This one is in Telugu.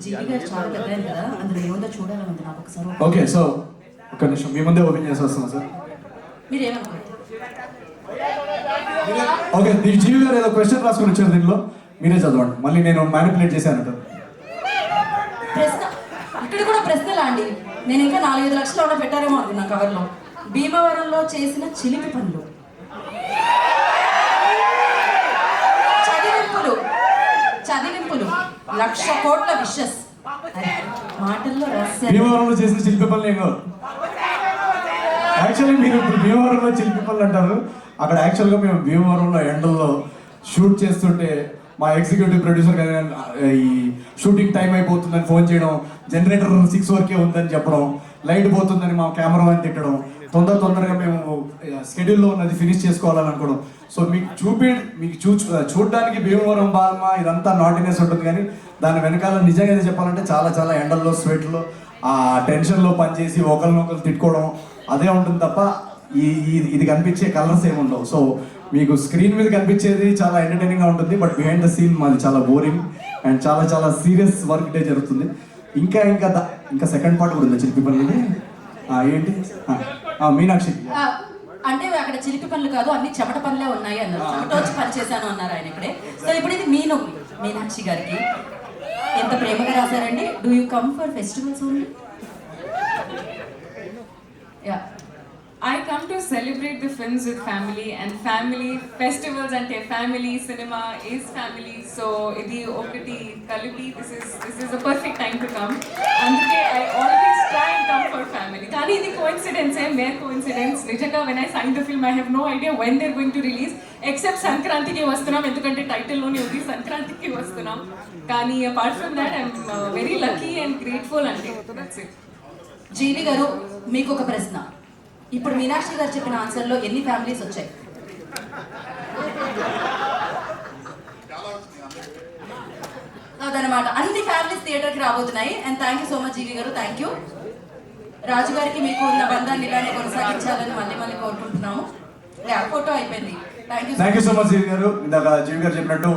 జీవి గారు చాలా పెద్ద ఆయన కదా, అందులో ఏముందో చూడాలని ఉంది నాకు ఒకసారి. ఓకే, సో ఒక్క నిమిషం మీ ముందే ఓపెన్ చేసి వస్తున్నాం సార్. మీరు ఏమనుకోండి. ఓకే, ఈ జీవి గారు ఏదో క్వశ్చన్ రాసుకొని వచ్చారు, దీనిలో మీరే చదవండి. మళ్ళీ నేను మ్యానిపులేట్ చేశాను. ప్రశ్న ఇక్కడ కూడా ప్రశ్నలా అండి? నేను ఇంకా 4-5 లక్షలు ఏమైనా పెట్టారేమో అనుకున్నా కవర్లో. భీమవరంలో చేసిన చిలిపి పనులు, చదివింపులు 1,00,000 కోట్ల విషస్. మాటల్లో రహస్యం. భీమవరంలో చేసిన శిల్పి పనులు ఏమో. యాక్చువల్లీ మీరు ఇప్పుడు భీమవరంలో శిల్పి పనులు అంటారు, అక్కడ యాక్చువల్గా మేము భీమవరంలో ఎండల్లో షూట్ చేస్తుంటే మా ఎగ్జిక్యూటివ్ ప్రొడ్యూసర్ గారు ఈ షూటింగ్ టైం అయిపోతుందని ఫోన్ చేయడం, జనరేటర్ 6 వరకే ఉందని చెప్పడం, లైట్ పోతుందని మా కెమెరామెన్ తిట్టడం, తొందరగా మేము స్కెడ్యూల్లో ఉన్నది ఫినిష్ చేసుకోవాలని అనుకోవడం. సో మీకు చూడడానికి భీమవరం బాల్మ ఇదంతా నాటినెస్ ఉంటుంది, కానీ దాని వెనకాల నిజంగా చెప్పాలంటే చాలా చాలా ఎండల్లో, స్వెట్లో, ఆ టెన్షన్లో పనిచేసి ఒకరినొకరు తిట్టుకోవడం అదే ఉంటుంది తప్ప ఇది కనిపించే కలర్స్ ఏమి ఉండవు. సో మీకు స్క్రీన్ మీద కనిపించేది చాలా ఎంటర్టైనింగ్గా ఉంటుంది, బట్ బిహైండ్ ద సీన్ మాది చాలా బోరింగ్ అండ్ చాలా చాలా సీరియస్ వర్క్ డే జరుగుతుంది. ఇంకా సెకండ్ పార్ట్ కూడా ఉంది చిలిపి పనులు. ఏంటి మీనాక్షి అంటే అక్కడ చిలిపి పనులు కాదు, అన్ని చెమట పనులే ఉన్నాయి అన్నారు. చెమట వచ్చి పని చేశాను అన్నారు ఆయన ఇక్కడే. సో ఇప్పుడు ఇది మీనాక్షి గారికి ఎంత ప్రేమగా రాశారండి. Do you come for festivals only? Yeah. I come to celebrate the films with family, and family festivals ante family cinema is family. So idi okati kalipi, this is a perfect time to come. Anduke I always try and come for family. Kani idi coincidence mere coincidence. Nijanga when I signed the film I have no idea when they're going to release, except Sankranti ki vastunam endukante title lone undi Sankranti ki vastunam. Kani apart from that I'm very lucky and grateful ante. That's it. జీవి గారు, మీకు ఒక ప్రశ్న. ఇప్పుడు మీనాక్షి గారు చెప్పిన ఆన్సర్లో ఎన్ని ఫ్యామిలీస్ వచ్చాయి? అదనమాట, అన్ని ఫ్యామిలీస్ థియేటర్కి రాబోతున్నాయి. And thank you so much GV గారు. Thank you. రాజు గారికి మీకు ఉన్న బంధాన్ని ఇలానే కొనసాగించాలని మళ్ళీ కోరుకుంటున్నాము. ఫోటో అయిపోయింది. Thank you so much GV గారు. ఇందాక జీవి గారు చెప్పినట్టు